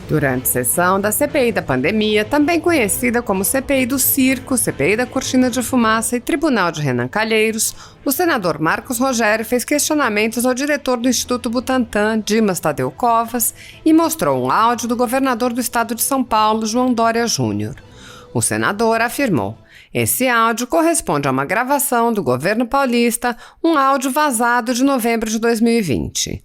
Durante sessão da CPI da pandemia, também conhecida como CPI do Circo, CPI da Cortina de Fumaça e Tribunal de Renan Calheiros, o senador Marcos Rogério fez questionamentos ao diretor do Instituto Butantan, Dimas Tadeu Covas, e mostrou um áudio do governador do estado de São Paulo, João Dória Júnior. O senador afirmou: esse áudio corresponde a uma gravação do governo paulista, um áudio vazado de novembro de 2020.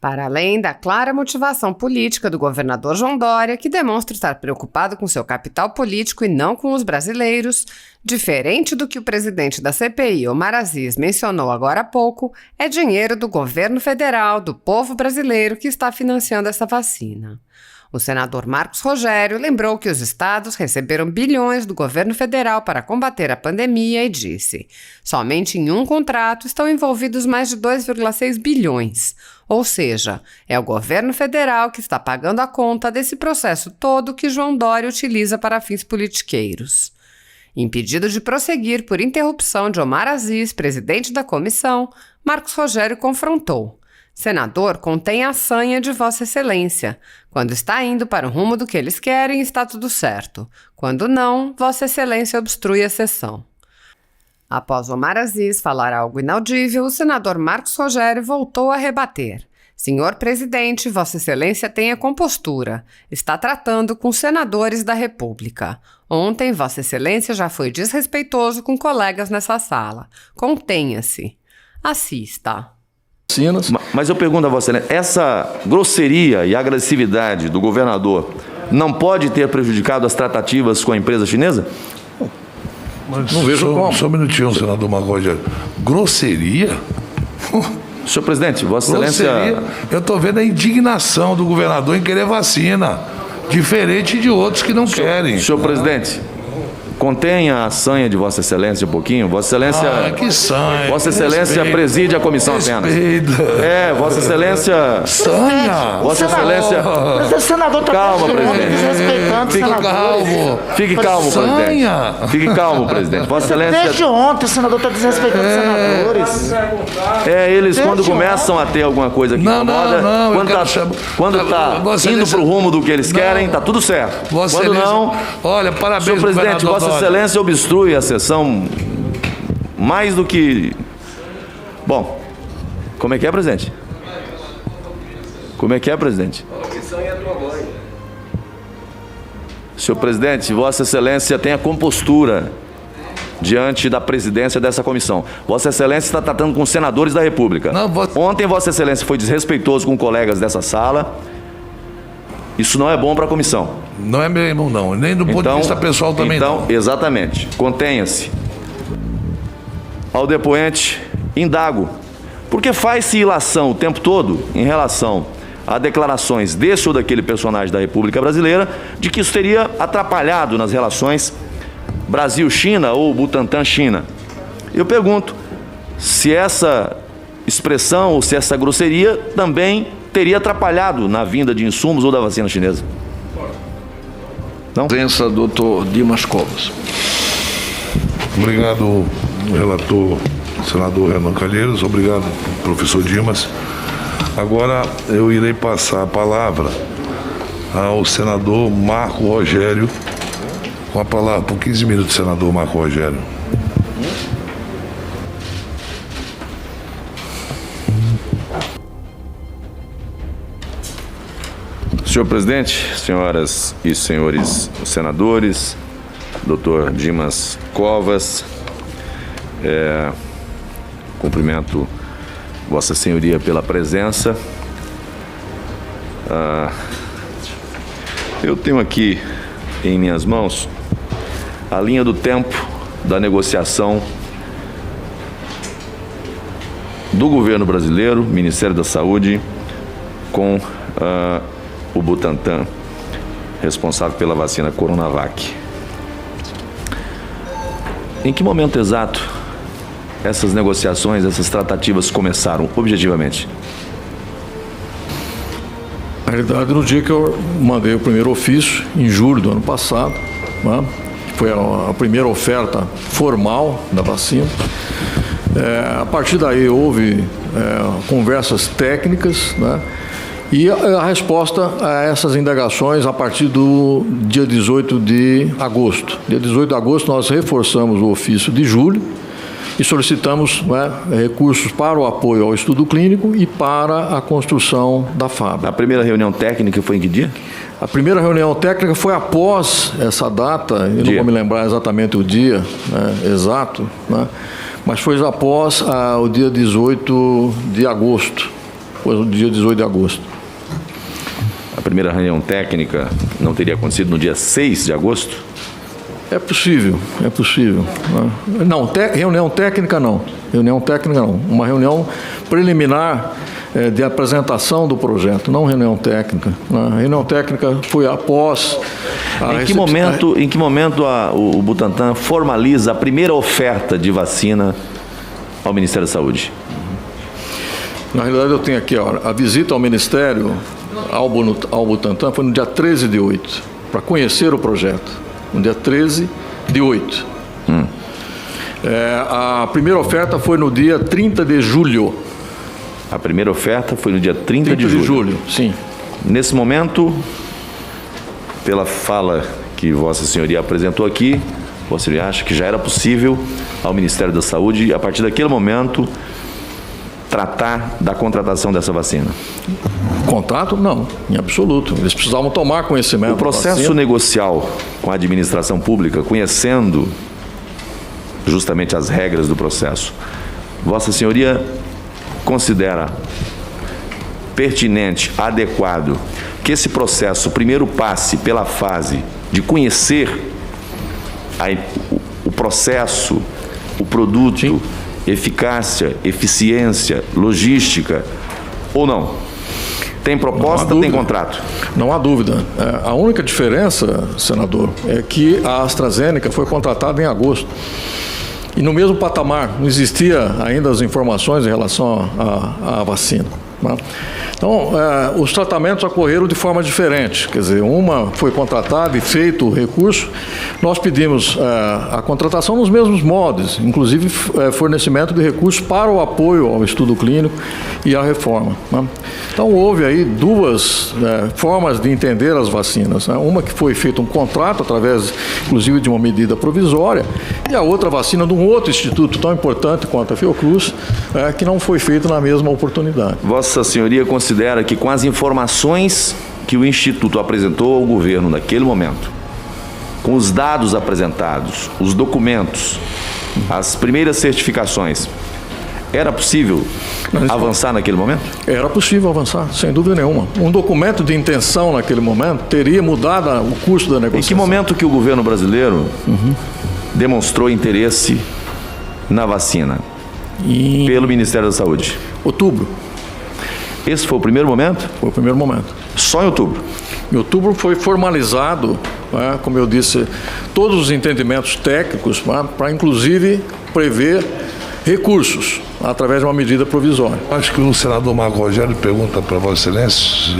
Para além da clara motivação política do governador João Dória, que demonstra estar preocupado com seu capital político e não com os brasileiros, diferente do que o presidente da CPI, Omar Aziz, mencionou agora há pouco, é dinheiro do governo federal, do povo brasileiro, que está financiando essa vacina. O senador Marcos Rogério lembrou que os estados receberam bilhões do governo federal para combater a pandemia e disse: somente em um contrato estão envolvidos mais de 2,6 bilhões. Ou seja, é o governo federal que está pagando a conta desse processo todo que João Dória utiliza para fins politiqueiros. Impedido de prosseguir por interrupção de Omar Aziz, presidente da comissão, Marcos Rogério confrontou: senador, contém a sanha de Vossa Excelência. Quando está indo para o rumo do que eles querem, está tudo certo. Quando não, Vossa Excelência obstrui a sessão. Após Omar Aziz falar algo inaudível, o senador Marcos Rogério voltou a rebater: senhor presidente, Vossa Excelência tenha compostura. Está tratando com senadores da República. Ontem, Vossa Excelência já foi desrespeitoso com colegas nessa sala. Contenha-se. Assista. Mas eu pergunto a Vossa Excelência, essa grosseria e agressividade do governador não pode ter prejudicado as tratativas com a empresa chinesa? Mas não vejo como. Só um minutinho, senador Marcos Rogério. Grosseria? Senhor presidente, Vossa Excelência... Eu estou vendo a indignação do governador em querer vacina, diferente de outros que não querem. Senhor presidente, contenha a sanha de Vossa Excelência um pouquinho. Vossa Excelência... que sanha. Vossa Excelência preside a comissão apenas. Vossa Excelência... Sanha. Vossa Excelência... Mas o senador está calma, presidente. desrespeitando Fique calmo. Fique calmo, presidente. Fique calmo, presidente. Vossa Excelência... Desde ontem o senador está desrespeitando os senadores. Eles quando começam a ter alguma coisa que incomoda, quando está indo para o rumo do que eles querem, está tudo certo. Quando não... Olha, parabéns, senhor presidente, Vossa Excelência obstrui a sessão mais do que... Bom, como é que é, presidente? Como é que é, presidente? Senhor presidente, Vossa Excelência tem a compostura diante da presidência dessa comissão. Vossa Excelência está tratando com senadores da República. Ontem Vossa Excelência foi desrespeitoso com colegas dessa sala. Isso não é bom para a comissão. Não é mesmo, não. Nem do ponto de vista pessoal também não. Exatamente. Contenha-se. Ao depoente, indago. Porque faz-se ilação o tempo todo em relação a declarações desse ou daquele personagem da República Brasileira de que isso teria atrapalhado nas relações Brasil-China ou Butantan-China. Eu pergunto se essa expressão ou se essa grosseria também teria atrapalhado na vinda de insumos ou da vacina chinesa. Não? Presença do Dr. Dimas Covas. Obrigado, relator, senador Renan Calheiros. Obrigado, professor Dimas. Agora eu irei passar a palavra ao senador Marco Rogério. Com a palavra por 15 minutos, senador Marco Rogério. Senhor presidente, senhoras e senhores senadores, doutor Dimas Covas, cumprimento Vossa Senhoria pela presença. Eu tenho aqui em minhas mãos a linha do tempo da negociação do governo brasileiro, Ministério da Saúde, com o Butantan, responsável pela vacina Coronavac. Em que momento exato essas negociações, essas tratativas começaram, objetivamente? Na realidade, no dia que eu mandei o primeiro ofício, em julho do ano passado, né, que foi a primeira oferta formal da vacina. A partir daí houve conversas técnicas, né, E a resposta a essas indagações a partir do dia 18 de agosto. Dia 18 de agosto nós reforçamos o ofício de julho e solicitamos, né, recursos para o apoio ao estudo clínico e para a construção da fábrica. A primeira reunião técnica foi em que dia? A primeira reunião técnica foi após essa data, eu não vou me lembrar exatamente o dia, né, exato, né, mas foi após o dia 18 de agosto. Foi o dia 18 de agosto. A primeira reunião técnica não teria acontecido no dia 6 de agosto? É possível, é possível. Né? Não, reunião técnica não. Reunião técnica não. Uma reunião preliminar de apresentação do projeto, não reunião técnica. Né? A reunião técnica foi após Em que momento o Butantan formaliza a primeira oferta de vacina ao Ministério da Saúde? Na realidade, eu tenho aqui, ó, a visita ao Ministério, ao Butantan, foi no dia 13 de 8, para conhecer o projeto. No dia 13 de 8. A primeira oferta foi no dia 30 de julho. A primeira oferta foi no dia 30 de julho. Sim. Nesse momento, pela fala que Vossa Senhoria apresentou aqui, Vossa Senhoria acha que já era possível ao Ministério da Saúde, a partir daquele momento, tratar da contratação dessa vacina? Contrato? Não, em absoluto. Eles precisavam tomar conhecimento. O processo negocial com a administração pública, conhecendo justamente as regras do processo, Vossa Senhoria considera pertinente, adequado, que esse processo primeiro passe pela fase de conhecer o processo, o produto, sim, eficácia, eficiência, logística, ou não? Tem proposta, tem contrato? Não há dúvida. A única diferença, senador, é que a AstraZeneca foi contratada em agosto. E no mesmo patamar, não existia ainda as informações em relação à vacina. Né? Então, os tratamentos ocorreram de forma diferente. Quer dizer, uma foi contratada e feito o recurso, nós pedimos a contratação nos mesmos modos, inclusive fornecimento de recursos para o apoio ao estudo clínico e à reforma. Né? Então, houve aí duas formas de entender as vacinas. Né? Uma que foi feito um contrato, através, inclusive, de uma medida provisória, e a outra vacina de um outro instituto tão importante quanto a Fiocruz, que não foi feita na mesma oportunidade. Vossa Senhoria considera que, com as informações que o Instituto apresentou ao governo naquele momento, com os dados apresentados, os documentos, as primeiras certificações, era possível avançar naquele momento? Era possível avançar, sem dúvida nenhuma. Um documento de intenção naquele momento teria mudado o curso da negociação. Em que momento que o governo brasileiro demonstrou interesse na vacina? Pelo Ministério da Saúde? Outubro. Esse foi o primeiro momento? Foi o primeiro momento. Só em outubro? Em outubro foi formalizado, como eu disse, todos os entendimentos técnicos para, inclusive, prever recursos através de uma medida provisória. Acho que o senador Marco Rogério pergunta para Vossa Excelência,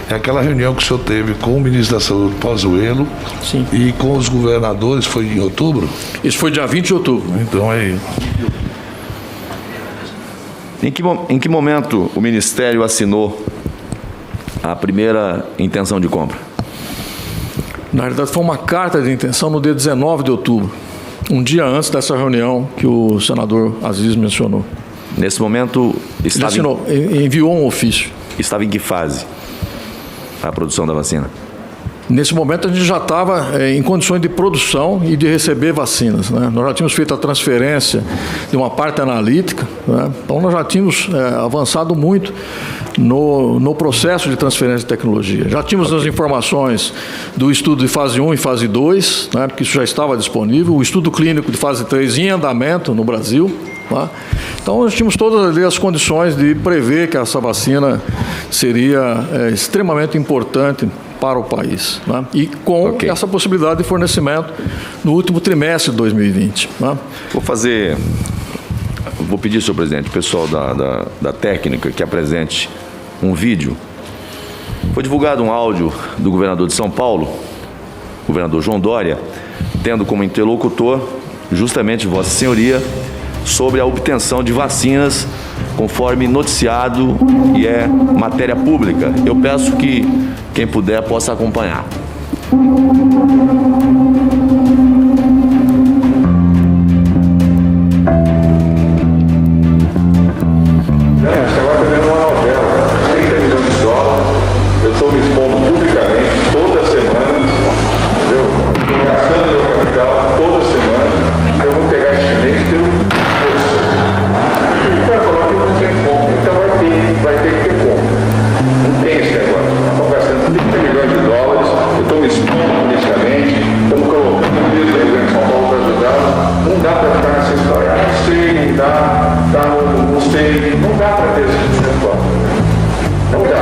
é aquela reunião que o senhor teve com o ministro da Saúde, Pazuello, sim, e com os governadores, foi em outubro? Isso foi dia 20 de outubro. Então aí... Em que momento o Ministério assinou a primeira intenção de compra? Na realidade, foi uma carta de intenção no dia 19 de outubro, um dia antes dessa reunião que o senador Aziz mencionou. Nesse momento, ele assinou, enviou um ofício. Estava em que fase a produção da vacina? Nesse momento, a gente já estava em condições de produção e de receber vacinas. Né? Nós já tínhamos feito a transferência de uma parte analítica, né? Então nós já tínhamos avançado muito no processo de transferência de tecnologia. Já tínhamos as informações do estudo de fase 1 e fase 2, né? Porque isso já estava disponível, o estudo clínico de fase 3 em andamento no Brasil. Tá? Então, nós tínhamos todas as condições de prever que essa vacina seria extremamente importante para o país, né? E com essa possibilidade de fornecimento no último trimestre de 2020. Né? Vou pedir, senhor presidente, o pessoal da técnica que apresente um vídeo. Foi divulgado um áudio do governador de São Paulo, governador João Dória, tendo como interlocutor justamente Vossa Senhoria sobre a obtenção de vacinas, conforme noticiado e é matéria pública. Eu peço que quem puder possa acompanhar. Eu estou me expondo publicamente toda semana, entendeu? Estou gastando meu capital toda semana. Eu vou pegar esse chinês pelo bolso. Ele vai falar que não tem como, então vai ter que ter como. Não tem esse negócio. Nós estamos gastando 30 milhões de dólares, eu estou me expondo publicamente, estamos colocando o mesmo governo de São Paulo para ajudar. Não dá para ficar nessa história. Não sei, não dá, não sei, não dá para ter esse negócio. Não dá.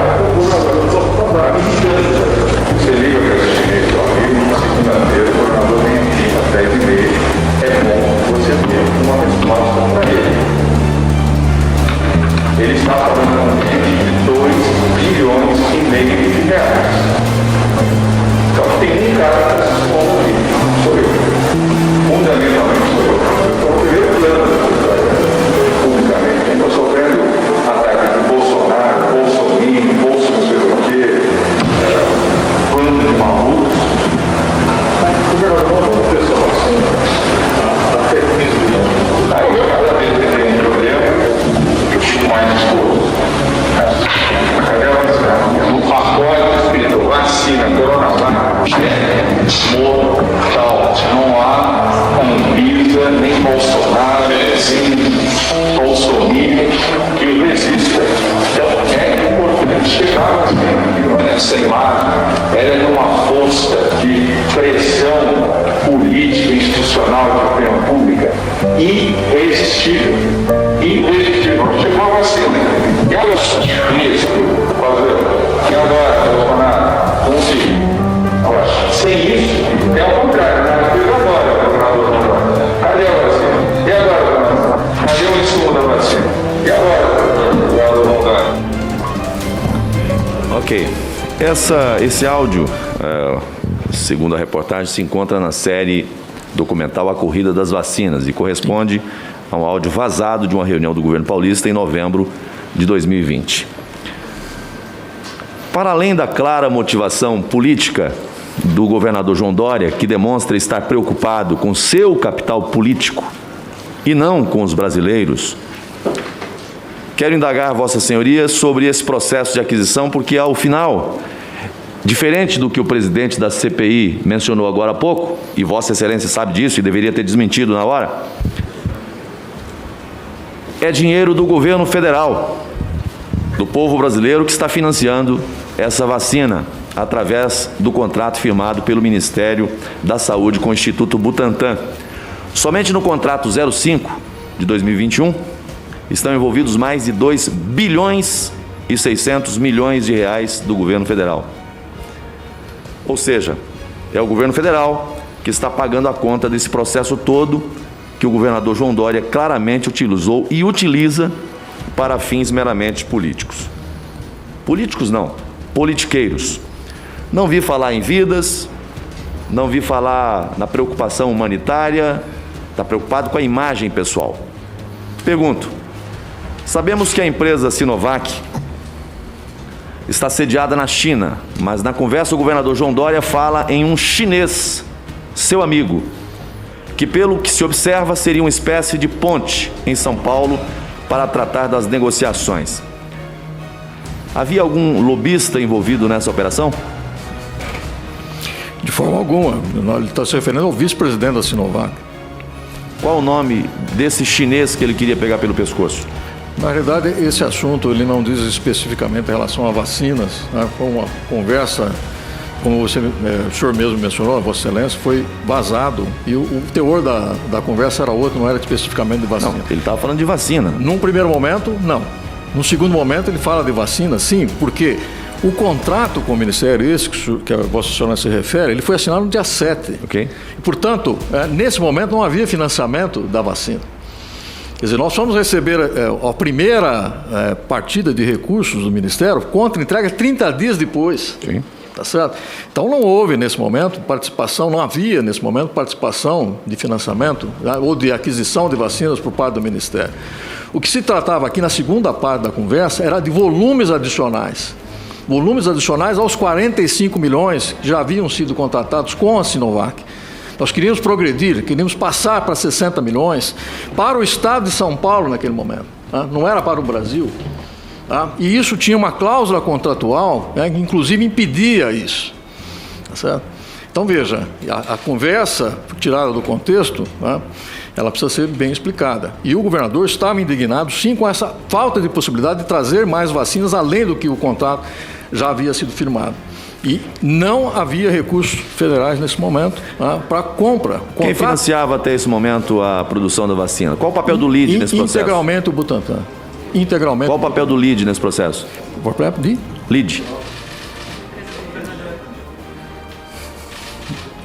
Você liga para esse chinês, seu amigo, na segunda-feira, o governador vem aqui às 10h30. É bom você ter uma resposta para ele. Ele está falando de 2,5 bilhões de reais. Então tem um cara que está se expondo aqui, sou eu. Fundamentalmente sou eu. Eu estou no primeiro plano publicamente. Eu estou sofrendo ataque de Bolsonaro, Bolsonaro, não sei o quê, bando de malucos. O governador não pessoal assim, está feliz de não. Aí cada vez que tem um problema, eu fico mais exposto. No pacote escrito vacina, coronavírus, mortal. Não há Anvisa, nem Bolsonaro, nem Bolsonaro que o resista. Então é importante chegar nessa imagem, ela é uma força de pressão política, institucional e de opinião pública irresistível. Irresistível. Chegou a vacina. E olha só, isso, e agora, Bolsonaro, conseguiu. Sem isso, é ao contrário, né? E agora, governador? Cadê a vacina? E agora, cadê o insumo da vacina? E agora, governador? Ok. Esse áudio, segundo a reportagem, se encontra na série documental A Corrida das Vacinas e corresponde a um áudio vazado de uma reunião do governo paulista em novembro de 2020. Para além da clara motivação política do governador João Dória, que demonstra estar preocupado com seu capital político e não com os brasileiros, quero indagar Vossa Senhoria sobre esse processo de aquisição, porque, ao final, diferente do que o presidente da CPI mencionou agora há pouco, e Vossa Excelência sabe disso e deveria ter desmentido na hora, é dinheiro do governo federal, do povo brasileiro, que está financiando essa vacina através do contrato firmado pelo Ministério da Saúde com o Instituto Butantan. Somente no contrato 05 de 2021, estão envolvidos mais de 2 bilhões e 600 milhões de reais do governo federal. Ou seja, é o governo federal que está pagando a conta desse processo todo que o governador João Dória claramente utilizou e utiliza para fins meramente políticos. Políticos não, politiqueiros. Não vi falar em vidas, não vi falar na preocupação humanitária, está preocupado com a imagem pessoal. Pergunto, sabemos que a empresa Sinovac está sediada na China, mas na conversa o governador João Dória fala em um chinês, seu amigo, que pelo que se observa seria uma espécie de ponte em São Paulo para tratar das negociações. Havia algum lobista envolvido nessa operação? De forma alguma. Ele está se referindo ao vice-presidente da Sinovac. Qual o nome desse chinês que ele queria pegar pelo pescoço? Na realidade, esse assunto ele não diz especificamente em relação a vacinas, né? Foi uma conversa, como o senhor mesmo mencionou, a Vossa Excelência, foi vazado e o teor da conversa era outro, não era especificamente de vacina. Não, ele estava falando de vacina. Num primeiro momento, não. No segundo momento, ele fala de vacina, sim, porque o contrato com o Ministério, esse que a Vossa Excelência se refere, ele foi assinado no dia 7. Ok. E, portanto, nesse momento não havia financiamento da vacina. Quer dizer, nós fomos receber a primeira partida de recursos do Ministério contra entrega 30 dias depois. Sim. tá certo? Então não houve nesse momento participação, não havia nesse momento participação de financiamento, né, ou de aquisição de vacinas por parte do Ministério. O que se tratava aqui na segunda parte da conversa era de volumes adicionais. Volumes adicionais aos 45 milhões que já haviam sido contratados com a Sinovac. Nós queríamos progredir, queríamos passar para 60 milhões para o estado de São Paulo naquele momento, tá? Não era para o Brasil. Tá? E isso tinha uma cláusula contratual, né, que inclusive impedia isso. Tá certo? Então, veja, a conversa tirada do contexto, né, ela precisa ser bem explicada. E o governador estava indignado, sim, com essa falta de possibilidade de trazer mais vacinas, além do que o contrato já havia sido firmado. E não havia recursos federais nesse momento, né, para compra. Quem financiava até esse momento a produção da vacina? Qual o papel do LID nesse processo? Integralmente o Butantan. Integralmente. Qual o papel do LID nesse processo? O papel de? LID.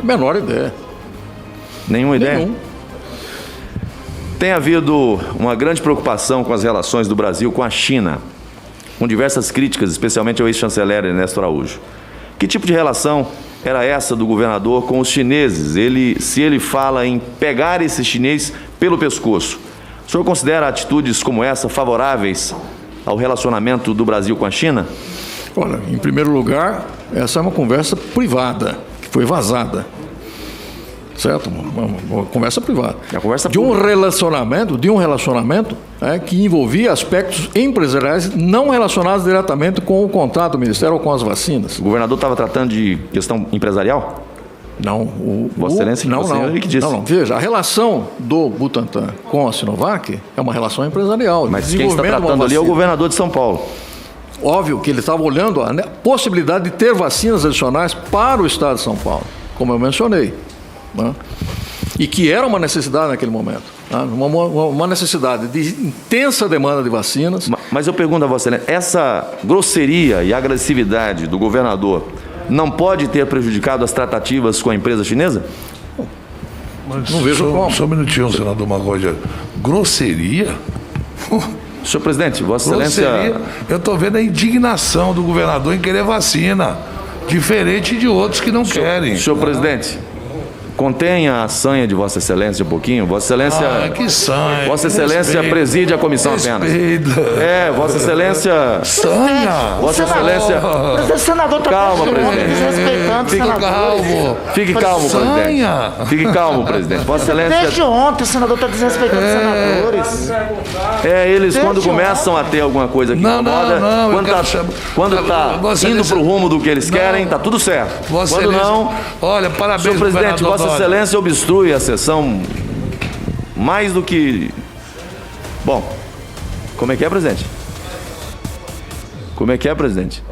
Menor ideia. Nenhuma ideia? Nenhum. Tem havido uma grande preocupação com as relações do Brasil com a China, com diversas críticas, especialmente ao ex-chanceler Ernesto Araújo. Que tipo de relação era essa do governador com os chineses? Se ele fala em pegar esse chinês pelo pescoço, o senhor considera atitudes como essa favoráveis ao relacionamento do Brasil com a China? Olha, em primeiro lugar, essa é uma conversa privada, que foi vazada. Certo? Uma conversa privada. É uma conversa de um relacionamento que envolvia aspectos empresariais não relacionados diretamente com o contrato do Ministério ou com as vacinas. O governador estava tratando de questão empresarial? Não. Vossa Excelência, não. Que disse. Não. Veja, a relação do Butantan com a Sinovac é uma relação empresarial. Mas quem está tratando ali é o governador de São Paulo. Óbvio que ele estava olhando a possibilidade de ter vacinas adicionais para o estado de São Paulo, como eu mencionei. Né? E que era uma necessidade naquele momento, né? uma necessidade de intensa demanda de vacinas. Mas eu pergunto a Vossa Excelência, essa grosseria e agressividade do governador não pode ter prejudicado as tratativas com a empresa chinesa? Mas não vejo como. Só um minutinho, senador Marco Rogério. Grosseria? Senhor presidente, Vossa Excelência... Eu estou vendo a indignação do governador em querer vacina, diferente de outros que não querem. Senhor presidente, contenha a sanha de Vossa Excelência um pouquinho. Vossa Excelência... que sanha. Vossa Excelência preside a comissão apenas. Vossa Excelência... Sanha. Vossa Excelência... O senador está Calma, presidente. desrespeitando os senadores. Fique calmo, presidente. Fique calmo, presidente. Vossa Excelência... Desde ontem o senador está desrespeitando os senadores. Eles quando começam a ter alguma coisa que incomoda, quando está indo para o rumo do que eles querem, está tudo certo. Quando não... Olha, parabéns, senhor presidente, Vossa Excelência obstrui a sessão mais do que... Bom, como é que é, presidente? Como é que é, presidente?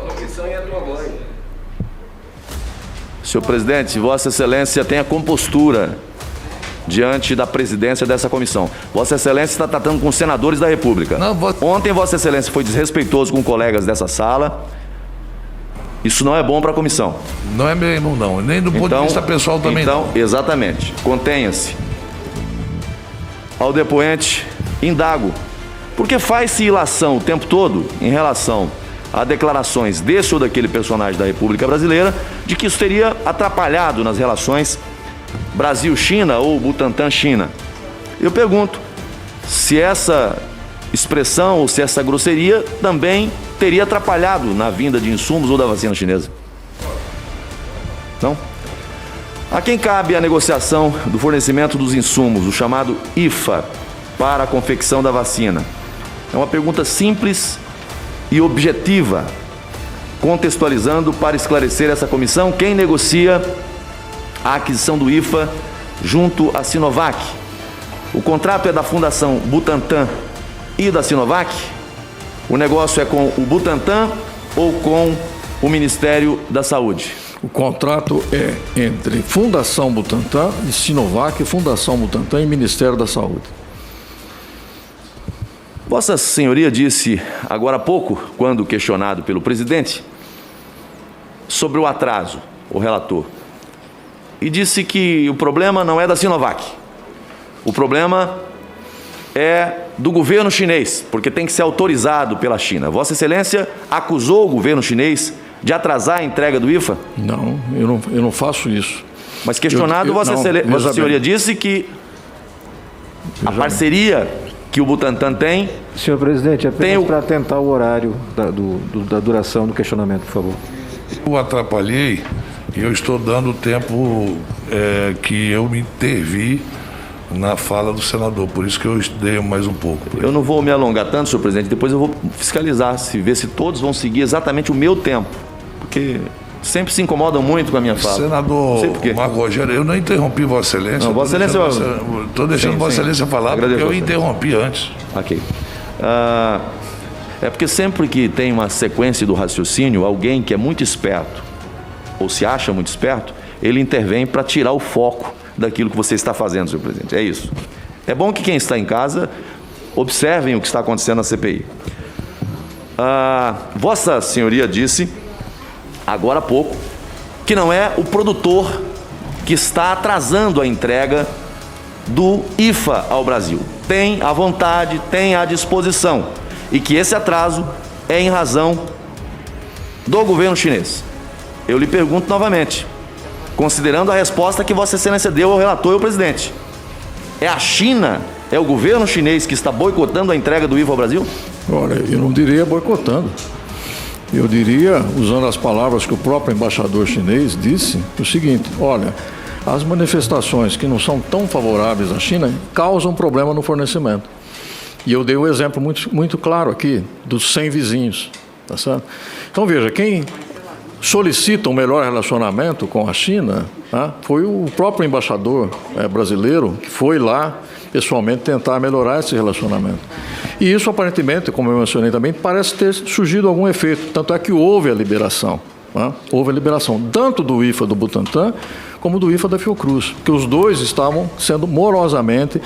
Senhor presidente, Vossa Excelência tenha compostura diante da presidência dessa comissão. Vossa Excelência está tratando com os senadores da República. Ontem Vossa Excelência foi desrespeitoso com colegas dessa sala. Isso não é bom para a comissão. Não é mesmo, não. Nem do ponto de vista pessoal também não. Exatamente. Contenha-se. Ao depoente, indago. Porque faz-se ilação o tempo todo em relação a declarações desse ou daquele personagem da República Brasileira de que isso teria atrapalhado nas relações Brasil-China ou Butantan-China. Eu pergunto se essa expressão ou se essa grosseria também teria atrapalhado na vinda de insumos ou da vacina chinesa. Não? A quem cabe a negociação do fornecimento dos insumos, o chamado IFA, para a confecção da vacina? É uma pergunta simples e objetiva, contextualizando para esclarecer essa comissão quem negocia a aquisição do IFA junto à Sinovac. O contrato é da Fundação Butantan e da Sinovac? O negócio é com o Butantan ou com o Ministério da Saúde? O contrato é entre Fundação Butantan e Sinovac, Fundação Butantan e Ministério da Saúde. Vossa Senhoria disse agora há pouco, quando questionado pelo presidente, sobre o atraso, o relator, e disse que o problema não é da Sinovac. O problema é do governo chinês, porque tem que ser autorizado pela China. Vossa Excelência acusou o governo chinês de atrasar a entrega do IFA? Não, eu não faço isso. Mas questionado, Vossa Senhoria disse que a parceria que o Butantan tem... Senhor presidente, apenas para atentar o horário da duração do questionamento, por favor. Eu atrapalhei e eu estou dando o tempo que eu me intervi na fala do senador, por isso que eu dei mais um pouco. Eu não vou me alongar tanto, senhor presidente, depois eu vou fiscalizar, ver se todos vão seguir exatamente o meu tempo, porque sempre se incomodam muito com a minha fala. Senador Marco Rogério, eu não interrompi Vossa Excelência. Não, Vossa Excelência... Estou deixando Vossa Excelência falar, porque eu interrompi antes. Ok. É porque sempre que tem uma sequência do raciocínio, alguém que é muito esperto, ou se acha muito esperto, ele intervém para tirar o foco daquilo que você está fazendo, senhor presidente. É isso. É bom que quem está em casa observem o que está acontecendo na CPI. Vossa Senhoria disse, agora há pouco, que não é o produtor que está atrasando a entrega do IFA ao Brasil. Tem à vontade, tem à disposição. E que esse atraso é em razão do governo chinês. Eu lhe pergunto novamente, considerando a resposta que Vossa Excelência deu ao relator e ao presidente, é a China, é o governo chinês que está boicotando a entrega do IFA ao Brasil? Olha, eu não diria boicotando. Eu diria, usando as palavras que o próprio embaixador chinês disse, o seguinte: olha, as manifestações que não são tão favoráveis à China causam problema no fornecimento. E eu dei um exemplo muito claro aqui dos 100 vizinhos, tá certo? Então veja, quem solicita um melhor relacionamento com a China, tá, foi o próprio embaixador brasileiro que foi lá pessoalmente tentar melhorar esse relacionamento. E isso aparentemente, como eu mencionei também, parece ter surgido algum efeito, tanto é que houve a liberação. Houve a liberação tanto do IFA do Butantan como do IFA da Fiocruz, porque os dois estavam sendo morosamente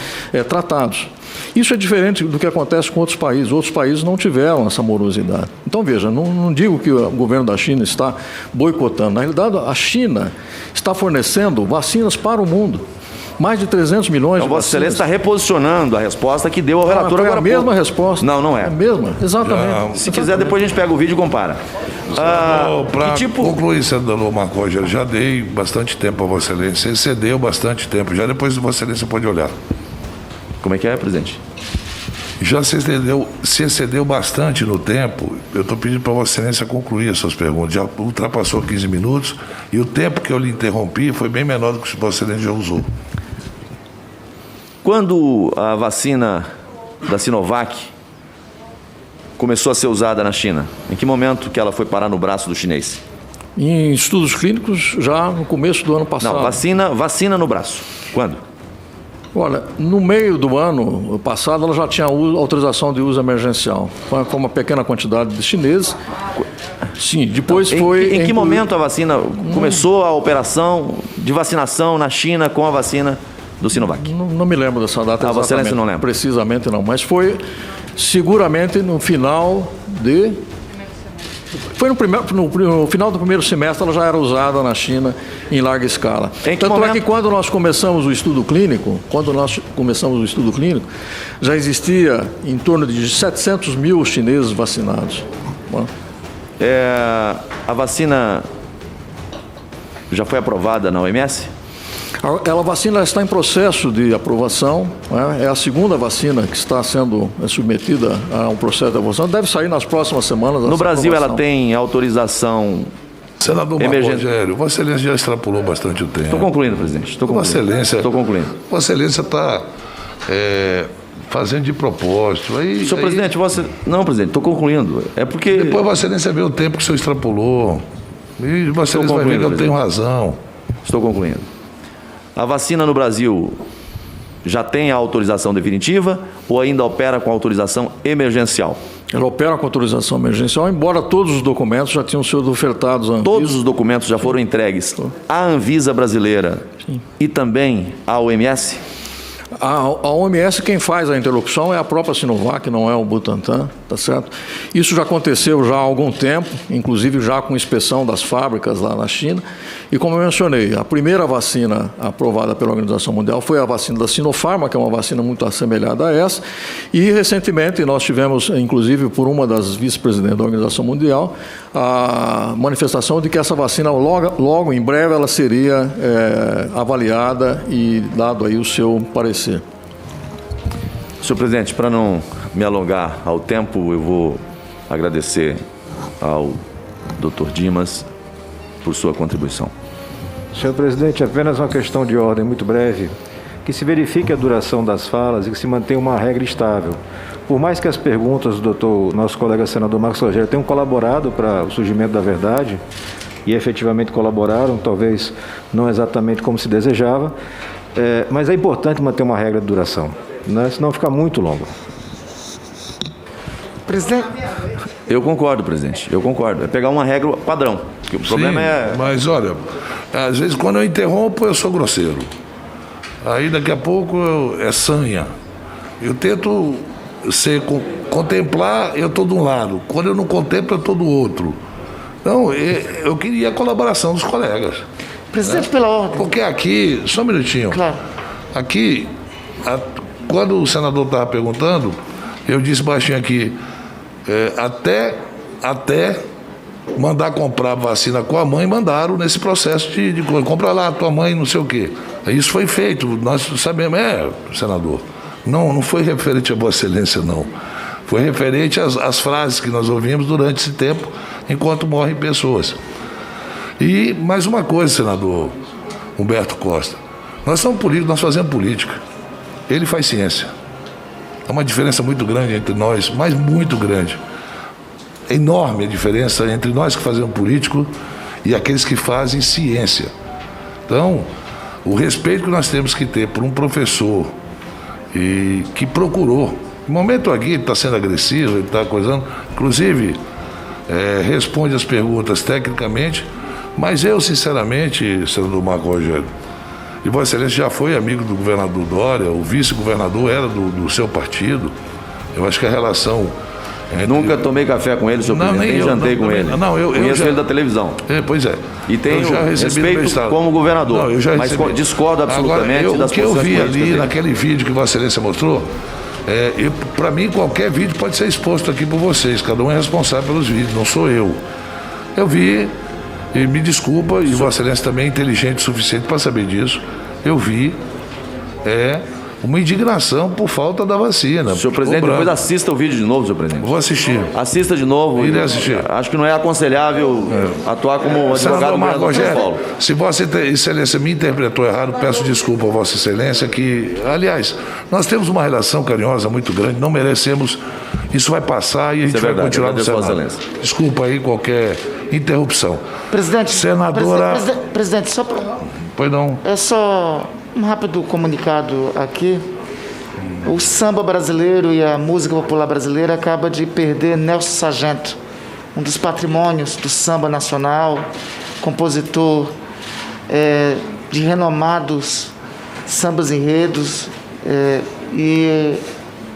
tratados. Isso é diferente do que acontece com outros países. Outros países não tiveram essa morosidade. Então, veja, não digo que o governo da China está boicotando. Na realidade, a China está fornecendo vacinas para o mundo. Mais de 300 milhões de vacinas. Vossa Excelência está reposicionando a resposta que deu ao relator agora há pouco. É a mesma resposta. Não, não é. É a mesma, exatamente. Se quiser, depois a gente pega o vídeo e compara. Para concluir, senador Marco Rogério, já dei bastante tempo a Vossa Excelência, excedeu bastante tempo. Já depois Vossa Excelência pode olhar. Como é que é, presidente? Já se excedeu bastante no tempo. Eu estou pedindo para Vossa Excelência concluir as suas perguntas. Já ultrapassou 15 minutos e o tempo que eu lhe interrompi foi bem menor do que Vossa Excelência já usou. Quando a vacina da Sinovac começou a ser usada na China, em que momento que ela foi parar no braço do chinês? Em estudos clínicos já no começo do ano passado. Não, vacina no braço. Quando? Olha, no meio do ano passado ela já tinha autorização de uso emergencial. Foi uma pequena quantidade de chineses. Sim, depois foi... Em que momento a vacina começou a operação de vacinação na China com a vacina do Sinovac? Não me lembro dessa data exatamente. Vossa Excelência não lembra? Precisamente não, mas foi seguramente no final de... Foi no final do primeiro semestre, ela já era usada na China em larga escala. Tanto é que quando nós começamos o estudo clínico, já existia em torno de 700 mil chineses vacinados. A vacina já foi aprovada na OMS? A vacina está em processo de aprovação, é a segunda vacina que está sendo submetida a um processo de aprovação, deve sair nas próximas semanas. No Brasil ela tem autorização Senador Marco Rogério, Vossa Excelência já extrapolou bastante o tempo. Estou concluindo, presidente. Vossa concluindo. Vossa Excelência está fazendo de propósito. Senhor presidente, não, presidente, estou concluindo. É porque... Depois Vossa Excelência vê o tempo que o senhor extrapolou. E Vossa Excelência vai ver que eu tenho razão. Estou concluindo. A vacina no Brasil já tem a autorização definitiva ou ainda opera com autorização emergencial? Ela opera com autorização emergencial, embora todos os documentos já tinham sido ofertados à Anvisa. Todos os documentos já foram entregues à Anvisa brasileira. Sim. E também à OMS? A OMS, quem faz a interlocução é a própria Sinovac, não é o Butantan, tá certo? Isso já aconteceu já há algum tempo, inclusive já com inspeção das fábricas lá na China. E como eu mencionei, a primeira vacina aprovada pela Organização Mundial foi a vacina da Sinopharm, que é uma vacina muito assemelhada a essa. E recentemente nós tivemos, inclusive por uma das vice-presidentes da Organização Mundial, a manifestação de que essa vacina logo em breve ela seria avaliada e dado aí o seu parecer. Senhor presidente, para não me alongar ao tempo, eu vou agradecer ao Dr. Dimas por sua contribuição. Senhor presidente, apenas uma questão de ordem muito breve. Que se verifique a duração das falas e que se mantenha uma regra estável. Por mais que as perguntas do nosso colega senador Marcos Rogério tenham colaborado para o surgimento da verdade, e efetivamente colaboraram, talvez não exatamente como se desejava, mas é importante manter uma regra de duração, né? Senão fica muito longo. Presidente, Eu concordo, presidente, eu concordo. É pegar uma regra padrão. Porque o problema é... Mas olha, às vezes quando eu interrompo eu sou grosseiro. Aí daqui a pouco é sanha. Eu tento contemplar, eu estou de um lado. Quando eu não contemplo, eu estou do outro. Então, eu queria a colaboração dos colegas. presidente, pela ordem. Porque aqui, só um minutinho. Claro. Aqui, quando o senador estava perguntando, eu disse baixinho aqui, até mandar comprar vacina com a mãe, mandaram nesse processo de compra lá, tua mãe, não sei o quê. Isso foi feito, nós sabemos, senador, não foi referente a Vossa Excelência, não. Foi referente às frases que nós ouvimos durante esse tempo, enquanto morrem pessoas. E mais uma coisa, senador Humberto Costa, nós somos políticos, nós fazemos política. Ele faz ciência. Há uma diferença muito grande entre nós, mas muito grande. É enorme a diferença entre nós que fazemos político e aqueles que fazem ciência. Então, o respeito que nós temos que ter por um professor e que procurou. No momento aqui ele está sendo agressivo, ele está coisando, inclusive responde as perguntas tecnicamente, mas eu, sinceramente, senador Marco Rogério, e Vossa Excelência já foi amigo do governador Dória, o vice-governador era do seu partido. Eu acho que a relação... Nunca tomei café com ele, senhor presidente, nem jantei com ele. Conheço ele da televisão. Pois é. E tenho respeito como governador, mas discordo absolutamente das posições políticas. O que eu vi ali dele. naquele vídeo que Vossa Excelência mostrou, para mim qualquer vídeo pode ser exposto aqui por vocês, cada um é responsável pelos vídeos, não sou eu. Eu vi... E me desculpa, e Vossa Excelência também é inteligente o suficiente para saber disso. Eu vi uma indignação por falta da vacina. Senhor presidente, depois assista o vídeo de novo, senhor presidente. Vou assistir. Assista de novo. Irei assistir. Acho que não é aconselhável atuar como advogado Marco do São Paulo. Se Vossa Excelência me interpretou errado, peço desculpa a Vossa Excelência, que, aliás, nós temos uma relação carinhosa muito grande, não merecemos, isso vai passar e a gente vai continuar no Senado. Desculpa aí qualquer interrupção. Presidente, senadora... Presidente, só para... Pois não. É só um rápido comunicado aqui. O samba brasileiro e a música popular brasileira acaba de perder Nelson Sargento, um dos patrimônios do samba nacional, compositor de renomados sambas enredos, e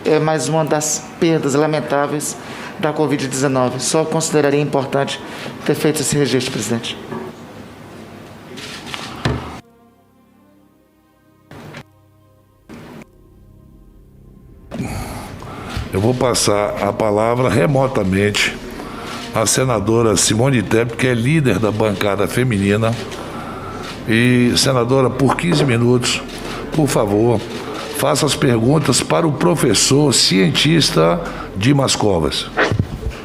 é mais uma das perdas lamentáveis da Covid-19. Só consideraria importante ter feito esse registro, presidente. Eu vou passar a palavra remotamente à senadora Simone Tebet, que é líder da bancada feminina. E, senadora, por 15 minutos, por favor, faça as perguntas para o professor cientista Dimas Covas.